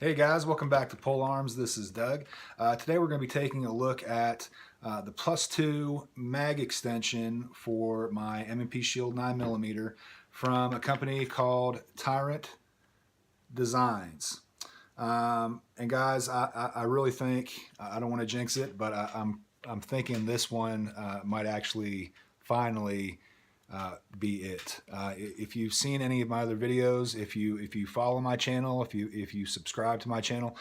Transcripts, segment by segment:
Hey guys, welcome back to PoleArms. This is Doug. Today we're going to be taking a look at the +2 mag extension for my M&P Shield 9mm from a company called Tyrant Designs. And guys, I really think, I don't want to jinx it, but I'm thinking this one might actually finally be it. If you've seen any of my other videos, if you follow my channel, if you subscribe to my channel,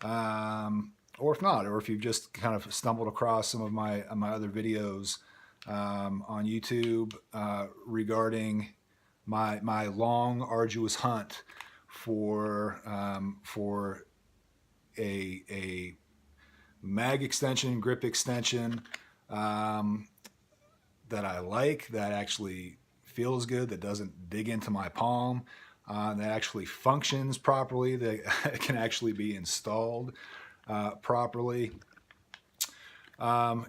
or if not, or if you've just kind of stumbled across some of my other videos on YouTube regarding my long arduous hunt for a mag extension, grip extension that I like, that actually feels good, that doesn't dig into my palm, that actually functions properly, that can actually be installed properly. Yeah,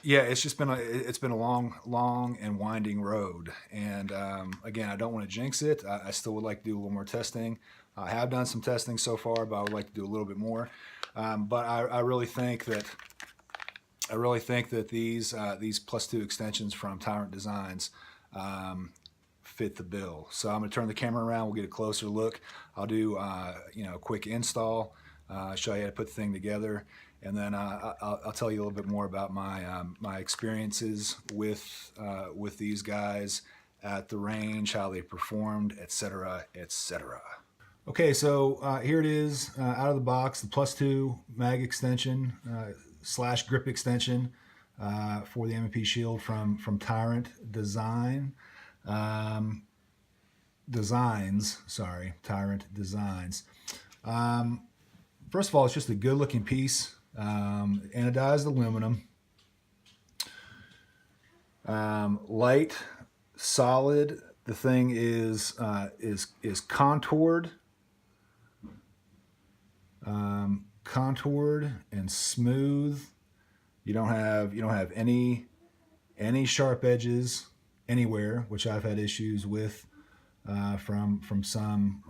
it's just been a long and winding road, and again, I don't want to jinx it. I still would like to do a little more testing. I have done some testing so far, but I would like to do a little bit more. But I really think that these +2 extensions from Tyrant Designs fit the bill. So I'm going to turn the camera around. We'll get a closer look. I'll do a quick install, show you how to put the thing together, and then I'll tell you a little bit more about my experiences with these guys at the range, how they performed, etc., etc. Okay, so here it is out of the box, the +2 mag extension / grip extension for the M&P Shield from Tyrant Tyrant Designs. First of all, it's just a good looking piece, anodized aluminum, light, solid. The thing is contoured, contoured and smooth. You don't have any sharp edges anywhere, which I've had issues with from some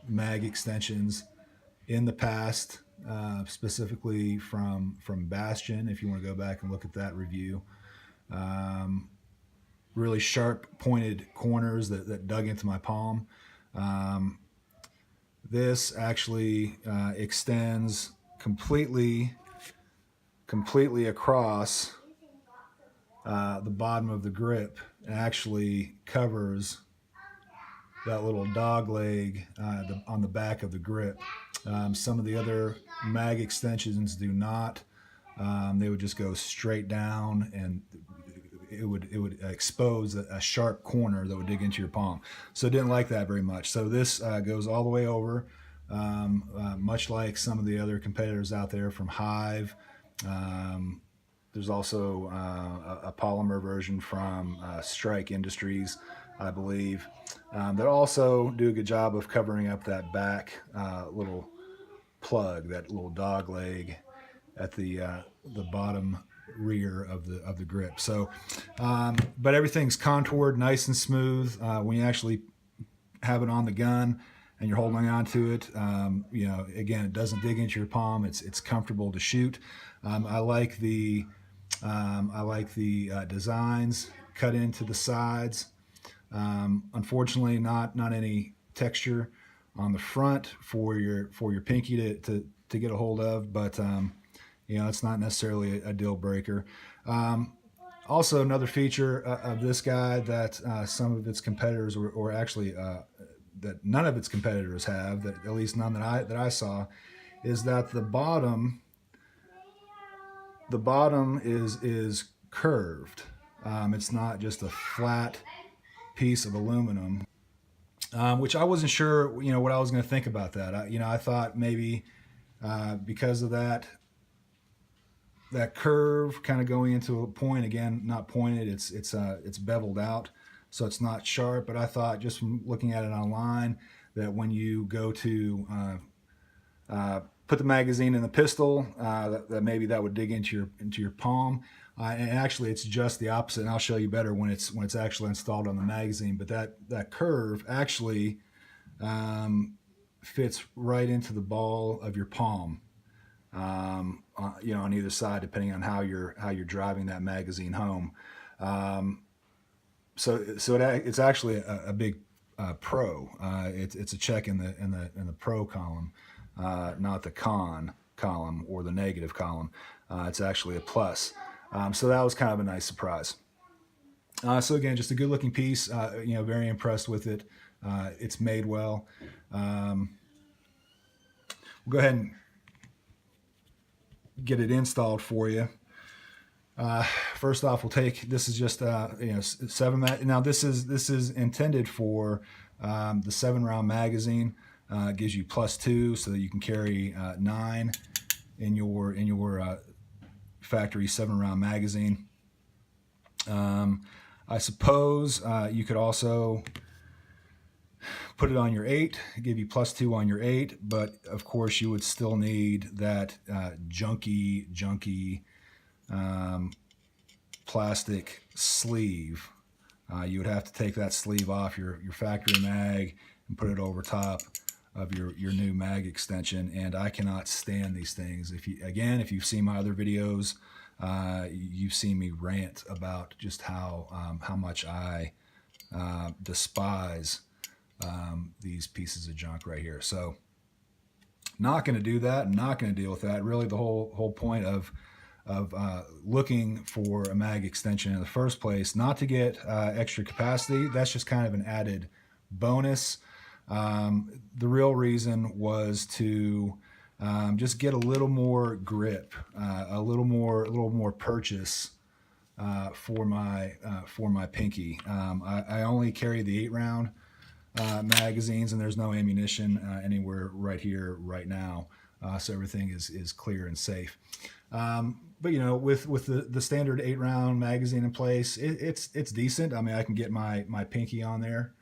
mag extensions in the past, specifically from Bastion. If you want to go back and look at that review, really sharp pointed corners that dug into my palm. This actually extends completely across the bottom of the grip, and actually covers that little dog leg on the back of the grip. Some of the other mag extensions do not. They would just go straight down, and it would expose a sharp corner that would dig into your palm. So I didn't like that very much. So this goes all the way over, much like some of the other competitors out there from Hive. There's also a polymer version from Strike Industries, I believe, that also do a good job of covering up that back little plug, that little dog leg at the bottom rear of the grip. So, but everything's contoured, nice and smooth. When you actually have it on the gun and you're holding on to it, again, it doesn't dig into your palm. It's comfortable to shoot. I like the designs cut into the sides. Unfortunately, not any texture on the front for your pinky to get a hold of, but it's not necessarily a deal breaker. Also, another feature of this guy that some of its competitors, or actually that none of its competitors have, that at least none that I saw, is that the bottom is curved. It's not just a flat piece of aluminum, which I wasn't sure what I was going to think about that. I thought maybe because of that curve kind of going into a point, again, not pointed, it's beveled out, so it's not sharp. But I thought, just from looking at it online, that when you go to put the magazine in the pistol, that maybe that would dig into your palm. And actually, it's just the opposite, and I'll show you better when it's actually installed on the magazine. But that curve actually fits right into the ball of your palm. You know, on either side, depending on how you're driving that magazine home. So it's actually a big pro. It's a check in the pro column, not the con column or the negative column. It's actually a plus. So that was kind of a nice surprise. So again, just a good looking piece. You know, very impressed with it. It's made well. We'll go ahead and get it installed for you. First off, we'll take, this is just you know, 7 now this is intended for the 7-round magazine. Gives you +2 so that you can carry 9 in your factory 7-round magazine. I suppose you could also put it on your 8, give you +2 on your 8, but of course you would still need that junky plastic sleeve. You would have to take that sleeve off your factory mag and put it over top of your new mag extension, and I cannot stand these things. If you've seen my other videos, you've seen me rant about just how much I despise these pieces of junk right here. So not going to do that. I'm not going to deal with that. Really, the whole point of looking for a mag extension in the first place, not to get extra capacity. That's just kind of an added bonus. The real reason was to just get a little more grip, a little more purchase for my pinky. I only carry the 8-round magazines, and there's no ammunition anywhere right here right now, so everything is clear and safe. But you know, with the standard 8-round magazine in place, it's decent. I mean, I can get my pinky on there,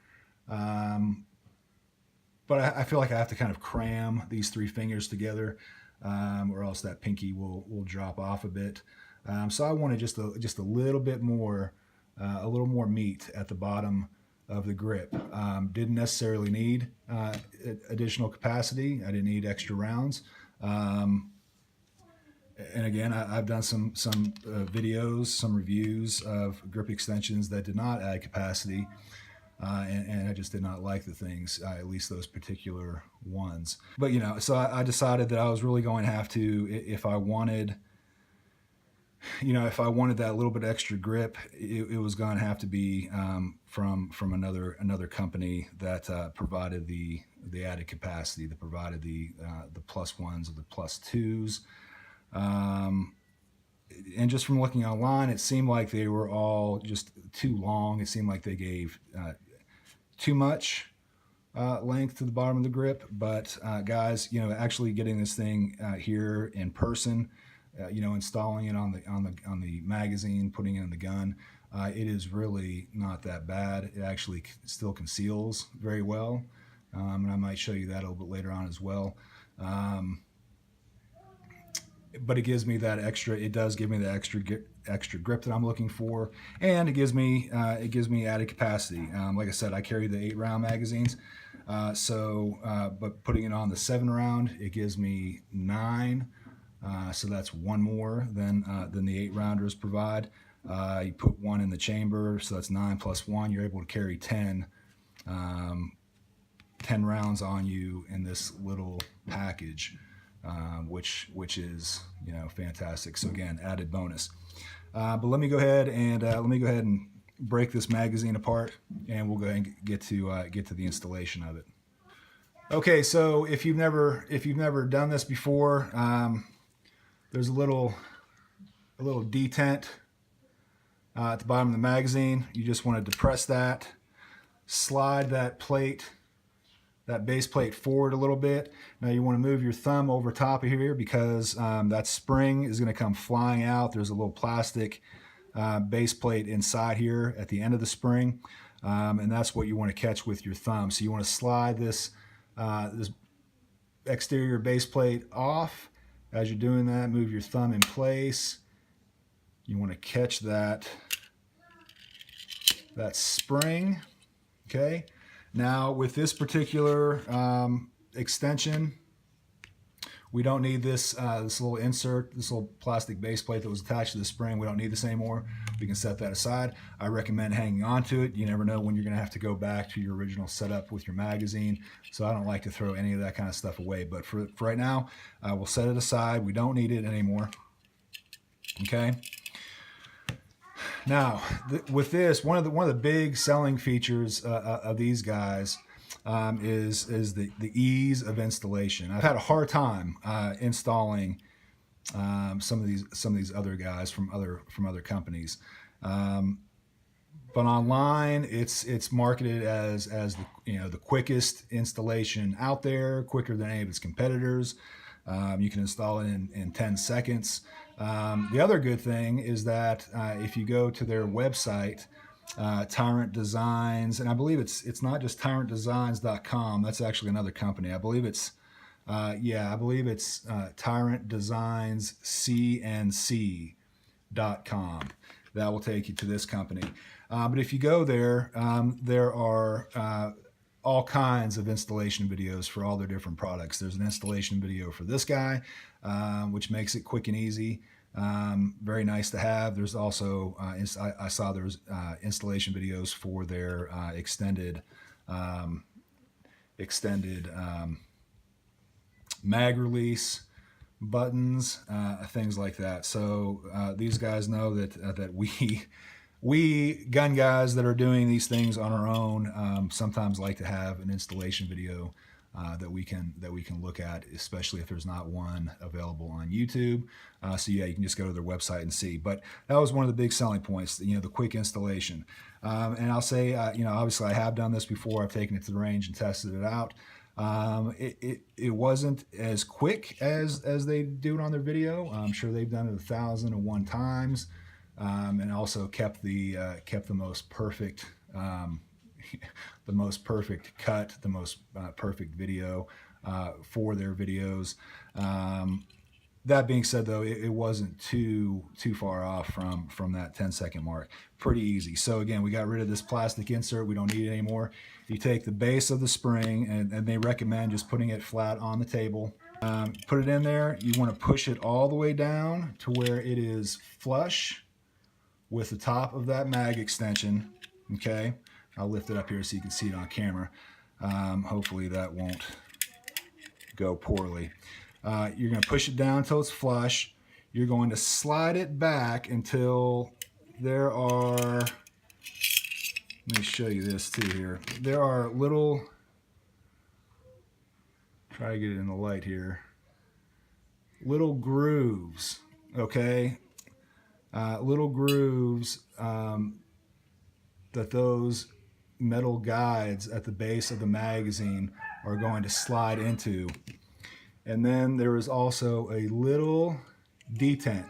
but I feel like I have to kind of cram these 3 fingers together, or else that pinky will drop off a bit. So I wanted just a little bit more, a little more meat at the bottom of the grip. Didn't necessarily need additional capacity. I didn't need extra rounds. And again, I've done some videos, some reviews of grip extensions that did not add capacity, and I just did not like the things, at least those particular ones. But you know, so I decided that I was really going to have to, if I wanted, you know, if I wanted that little bit extra grip, it was going to have to be from another company that provided the added capacity, that provided the +1s or the +2s. And just from looking online, it seemed like they were all just too long. It seemed like they gave too much length to the bottom of the grip. But guys, you know, actually getting this thing here in person, you know, installing it on the magazine, putting it in the gun, it is really not that bad. It actually still conceals very well, and I might show you that a little bit later on as well. But it gives me that extra. It does give me the extra grip that I'm looking for, and it gives me added capacity. Like I said, I carry the 8-round magazines, but putting it on the 7-round, it gives me 9. So that's 1 more than the 8-rounders provide. You put 1 in the chamber, so that's 9 + 1. You're able to carry 10 rounds on you in this little package. Which is, you know, fantastic. So again, added bonus. But let me go ahead and break this magazine apart, and we'll go ahead and get to the installation of it. Okay, so if you've never done this before, there's a little detent at the bottom of the magazine. You just want to depress that, slide that base plate forward a little bit. Now you want to move your thumb over top of here, because that spring is going to come flying out. There's a little plastic base plate inside here at the end of the spring, and that's what you want to catch with your thumb. So you want to slide this exterior base plate off. As you're doing that, move your thumb in place. You want to catch that spring. Okay. Now with this particular extension, we don't need this this little insert, this little plastic base plate that was attached to the spring. We don't need this anymore. We can set that aside. I recommend hanging on to it. You never know when you're going to have to go back to your original setup with your magazine. So I don't like to throw any of that kind of stuff away. But for right now, we'll set it aside. We don't need it anymore. Okay. Now, with this, one of the big selling features of these guys is the ease of installation. I've had a hard time installing some of these other guys from other companies, but online it's marketed as the quickest installation out there, quicker than any of its competitors. You can install it in 10 seconds. The other good thing is that if you go to their website, Tyrant Designs, and I believe it's not just tyrantdesigns.com. That's actually another company. I believe it's Tyrant Designs CNC.com. That will take you to this company. But if you go there, there are all kinds of installation videos for all their different products. There's an installation video for this guy, which makes it quick and easy. Very nice to have. There's also, I saw there was installation videos for their extended mag release buttons, things like that. So these guys know that we gun guys that are doing these things on our own sometimes like to have an installation video that we can look at, especially if there's not one available on YouTube. So yeah, you can just go to their website and see. But that was one of the big selling points, the quick installation. And I'll say, obviously I have done this before. I've taken it to the range and tested it out. It wasn't as quick as they do it on their video. I'm sure they've done it 1,001 times, and also kept the most perfect the most perfect cut, the most perfect video for their videos. That being said, though, it wasn't too far off from that 10-second mark. Pretty easy. So again, we got rid of this plastic insert. We don't need it anymore. You take the base of the spring, and they recommend just putting it flat on the table. Put it in there. You want to push it all the way down to where it is flush with the top of that mag extension. Okay, I'll lift it up here so you can see it on camera. Hopefully that won't go poorly. You're going to push it down until it's flush. You're going to slide it back until there are, let me show you this too here. There are little, try to get it in the light here, little grooves, okay? Little grooves that those metal guides at the base of the magazine are going to slide into. And then there is also a little detent.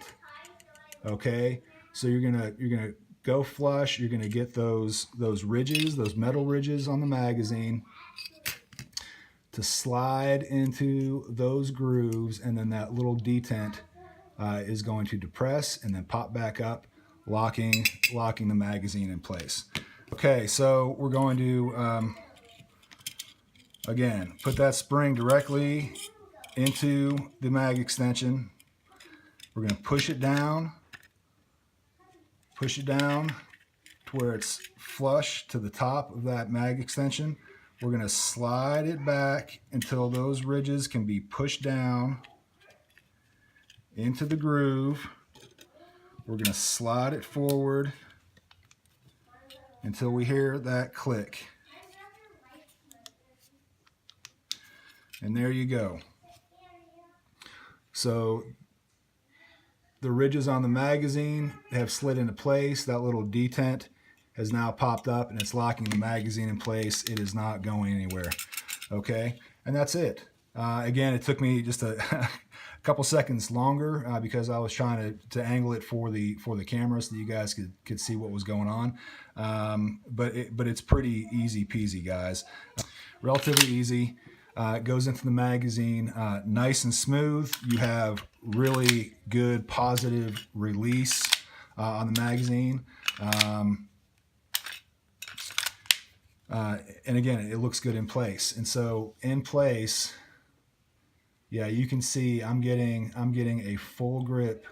Okay, so you're gonna go flush. You're gonna get those ridges, those metal ridges on the magazine, to slide into those grooves, and then that little detent is going to depress and then pop back up, locking the magazine in place. Okay, so we're going to again put that spring directly into the mag extension. We're going to push it down to where it's flush to the top of that mag extension. We're going to slide it back until those ridges can be pushed down into the groove. We're going to slide it forward until we hear that click. And there you go. So the ridges on the magazine have slid into place. That little detent has now popped up and it's locking the magazine in place. It is not going anywhere. Okay, and that's it. Again, it took me just a couple seconds longer because I was trying to angle it for the camera so that you guys could see what was going on. But it's pretty easy peasy, guys. Relatively easy. It goes into the magazine nice and smooth. You have really good positive release on the magazine. And again, it looks good in place. And so in place, yeah, you can see I'm getting a full grip.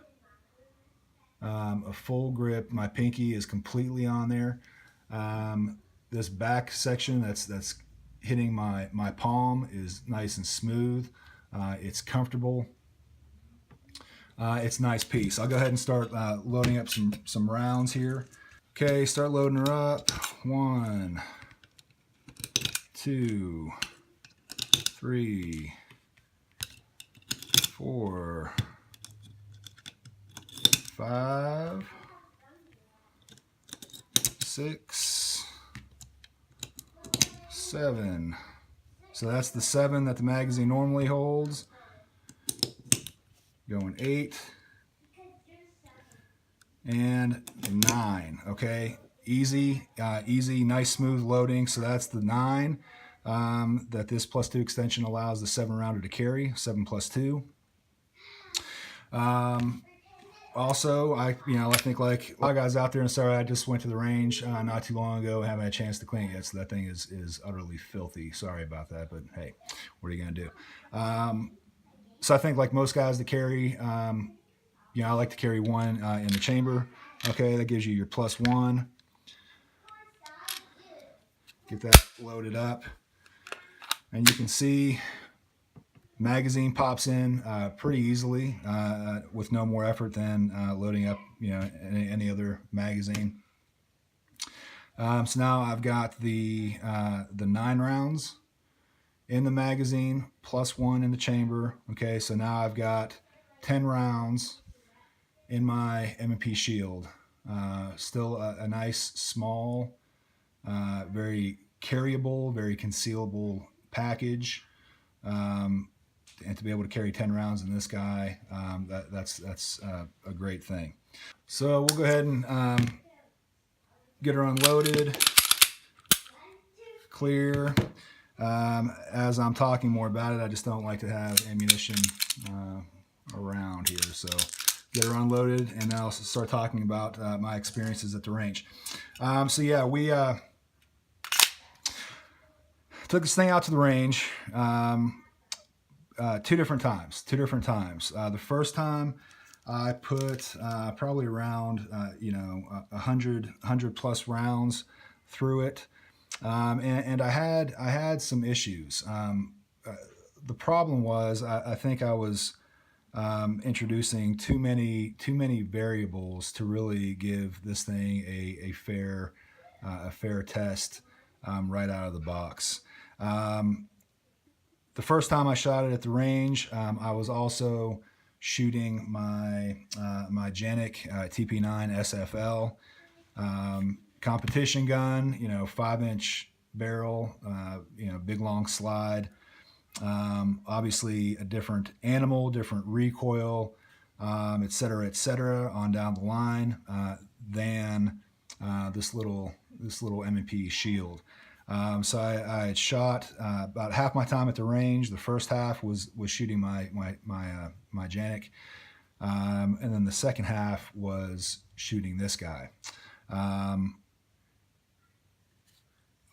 A full grip. My pinky is completely on there. This back section that's hitting my palm is nice and smooth. It's comfortable. It's a nice piece. I'll go ahead and start loading up some rounds here. Okay, start loading her up. 1, 2, 3, 4, 5, 6, 7. So that's the 7 that the magazine normally holds. Going 8 and 9. Okay, easy, nice smooth loading. So that's the 9 that this +2 extension allows the 7 rounder to carry. 7 + 2. Also, I think like a lot of guys out there, and sorry, I just went to the range not too long ago, haven't had a chance to clean it yet, so that thing is utterly filthy. Sorry about that, but hey, what are you gonna do? So I think like most guys that carry, I like to carry 1 in the chamber. Okay, that gives you your +1. Get that loaded up, and you can see magazine pops in pretty easily with no more effort than loading up any other magazine. So now I've got the 9 rounds in the magazine +1 in the chamber. Okay, so now I've got 10 rounds in my M&P Shield. Still a nice small, very carryable, very concealable package. And to be able to carry 10 rounds in this guy, that's a great thing. So we'll go ahead and get her unloaded, clear. As I'm talking more about it, I just don't like to have ammunition around here. So get her unloaded, and then I'll start talking about my experiences at the range. So yeah, we took this thing out to the range. 2 different times. The first time I put probably around 100 plus rounds through it, and I had some issues. The problem was I think I was introducing too many variables to really give this thing a fair test right out of the box. The first time I shot it at the range, I was also shooting my Janik TP9 SFL competition gun, 5-inch barrel, big long slide. Obviously a different animal, different recoil, et cetera, on down the line than this little M&P Shield. So I had shot about half my time at the range. The first half was shooting my Janik, and then the second half was shooting this guy.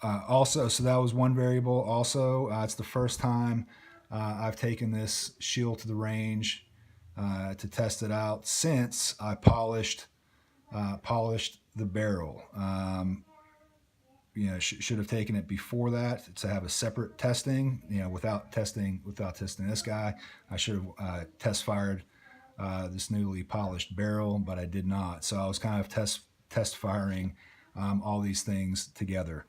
Also, so that was one variable. Also, it's the first time I've taken this Shield to the range to test it out since I polished the barrel. Should have taken it before that to have a separate testing. Without testing this guy, I should have test fired this newly polished barrel, but I did not. So I was kind of test firing all these things together.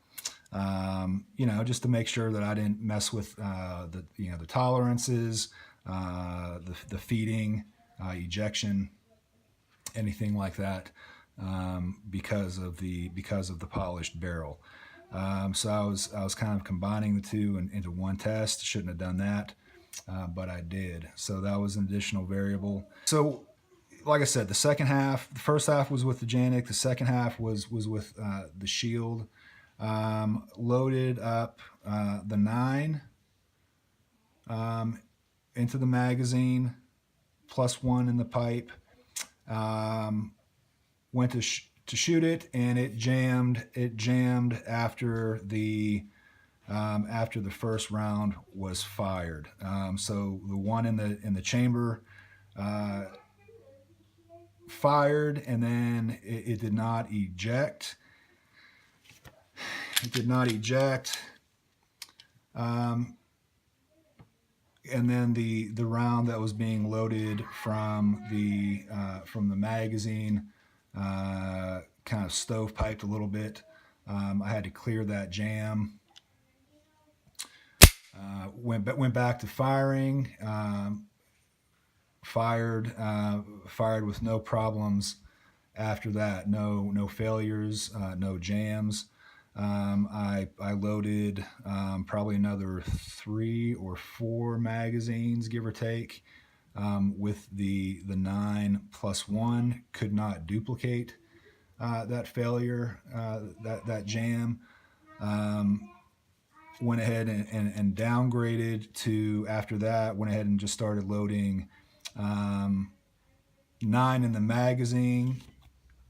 Just to make sure that I didn't mess with the tolerances, the feeding, ejection, anything like that, because of the polished barrel. So I was kind of combining the two into one test. Shouldn't have done that, but I did. So that was an additional variable. So like I said, the first half was with the Janik. The second half was with the Shield. Loaded up the 9 into the magazine, +1 in the pipe. Went to shoot it, and it jammed. It jammed after the first round was fired. So the one in the chamber fired, and then it did not eject. It did not eject. And then the round that was being loaded from the magazine kind of stovepiped a little bit. I had to clear that jam. Went back to firing. Fired with no problems after that. No failures, no jams. I loaded probably another 3 or 4 magazines, give or take, with the 9+1. Could not duplicate that failure, that jam. Went ahead and downgraded to, after that, went ahead and just started loading 9 in the magazine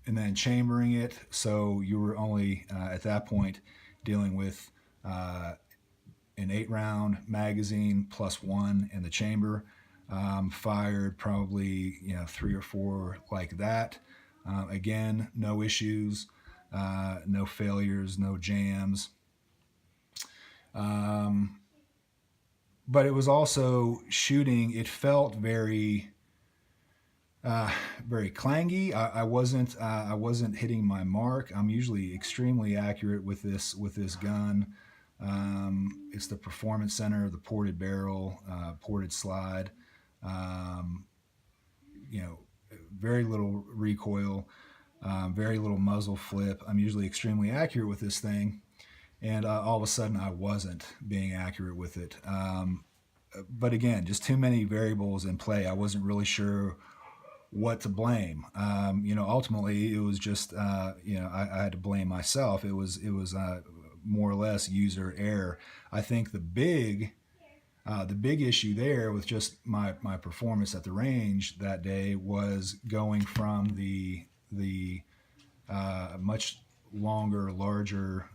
and then chambering it. So you were only at that point dealing with an 8-round magazine plus 1 in the chamber. Fired probably 3 or 4 like that. Again, no issues, no failures, no jams. But it was also shooting. It felt very clangy. I wasn't hitting my mark. I'm usually extremely accurate with this gun. It's the Performance Center, the ported barrel, ported slide. Very little recoil, very little muzzle flip. I'm usually extremely accurate with this thing, and all of a sudden I wasn't being accurate with it. But again, just too many variables in play. I wasn't really sure what to blame. Ultimately it was just, I had to blame myself. It was more or less user error. I think the big issue there with just my performance at the range that day was going from the much longer, larger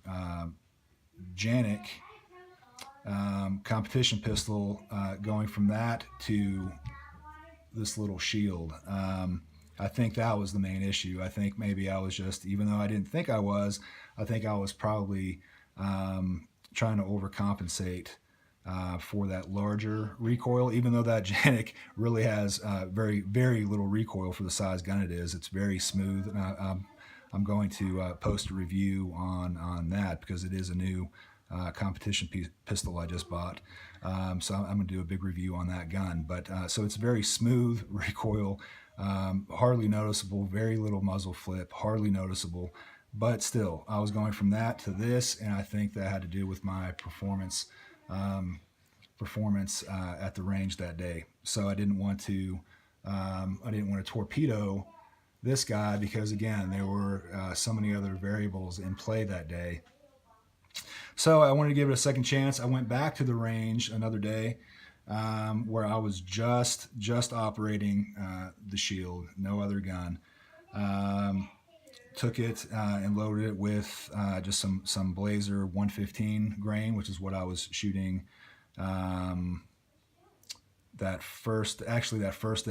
Janik competition pistol, going from that to this little Shield. I think that was the main issue. I think maybe I was just, even though I didn't think I was, I think I was probably trying to overcompensate for that larger recoil, even though that Janik really has very, very little recoil for the size gun it is. It's very smooth. And I'm going to post a review on that because it is a new competition pistol I just bought. So I'm going to do a big review on that gun. But so it's very smooth recoil, hardly noticeable, very little muzzle flip, hardly noticeable. But still, I was going from that to this, and I think that had to do with my performance at the range that day. So I didn't want to torpedo this guy because, again, there were so many other variables in play that day. So I wanted to give it a second chance. I went back to the range another day, where I was just operating the Shield, no other gun. Took it and loaded it with just some Blazer 115 grain, which is what I was shooting. That first day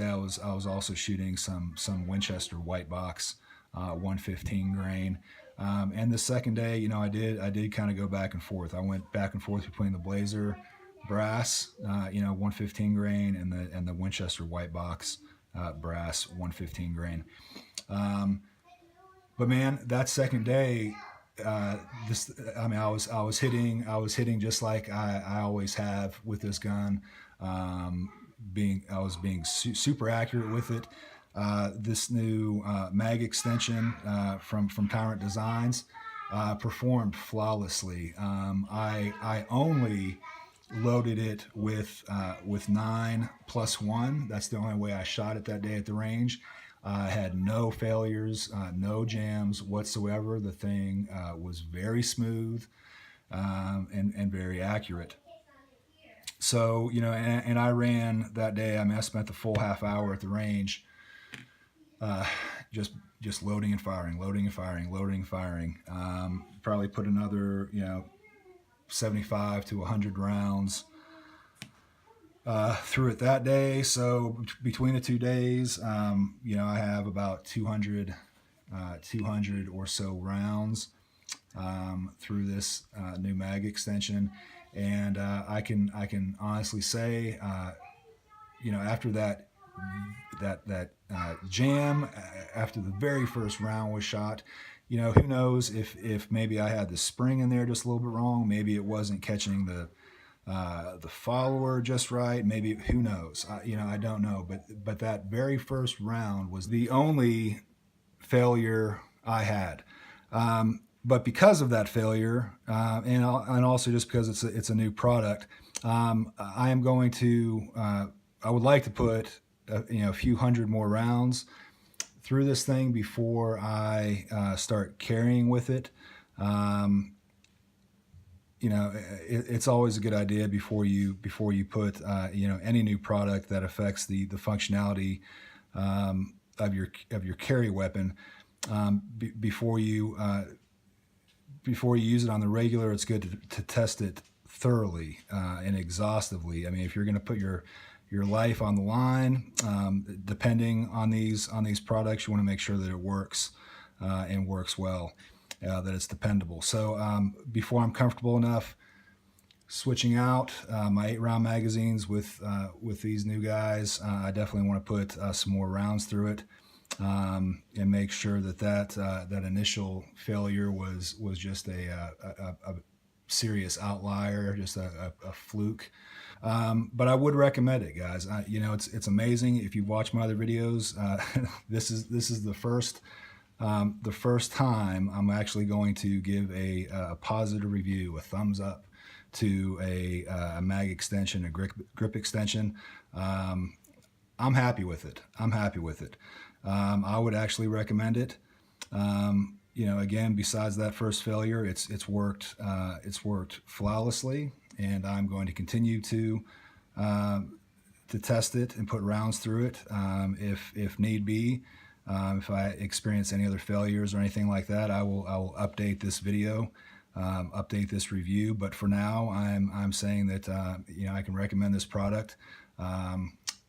I was also shooting some Winchester white box 115 grain. And the second day, I did kind of go back and forth. I went back and forth between the Blazer brass, 115 grain, and the Winchester white box brass 115 grain. But man, that second day, I was hitting just like I always have with this gun. I was being super accurate with it. This new mag extension from Tyrant Designs performed flawlessly. I only loaded it with 9+1. That's the only way I shot it that day at the range. I had no failures, no jams whatsoever. The thing was very smooth and very accurate. So, and I ran that day. I spent the full half hour at the range, just loading and firing, loading and firing, loading and firing. Probably put another 75 to 100 rounds through it that day. So between the 2 days, I have about 200 or so rounds through this new mag extension, and I can honestly say, after that jam, after the very first round was shot, who knows if maybe I had the spring in there just a little bit wrong, maybe it wasn't catching the follower just right, maybe, who knows, I don't know, but that very first round was the only failure I had. But because of that failure, and also just because it's a new product, I am going to, I would like to put a few hundred more rounds through this thing before I start carrying with it. It's always a good idea before you put any new product that affects the functionality of your carry weapon. Before you use it on the regular, it's good to test it thoroughly and exhaustively. I mean, if you're going to put your life on the line, depending on these products, you want to make sure that it works and works well, that it's dependable. So before I'm comfortable enough switching out my 8-round magazines with these new guys, I definitely want to put some more rounds through it. And make sure that initial failure was just a serious outlier, just a fluke. But I would recommend it, guys. It's amazing. If you've watched my other videos, this is the first time I'm actually going to give a positive review, a thumbs up to a mag extension, a grip extension. I'm happy with it. I would actually recommend it. Again, besides that first failure, it's worked flawlessly, and I'm going to continue to test it and put rounds through it if need be. If I experience any other failures or anything like that, I will update this video, update this review. But for now, I'm saying that I can recommend this product.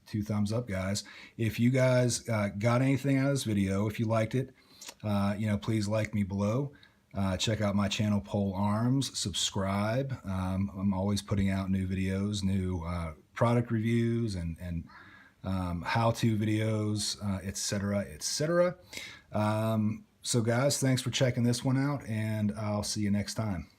2 thumbs up, guys. If you guys got anything out of this video, if you liked it, please like me below. Check out my channel, PoleArms. Subscribe. I'm always putting out new videos, new product reviews, and how-to videos, etc., etc. So guys, thanks for checking this one out, and I'll see you next time.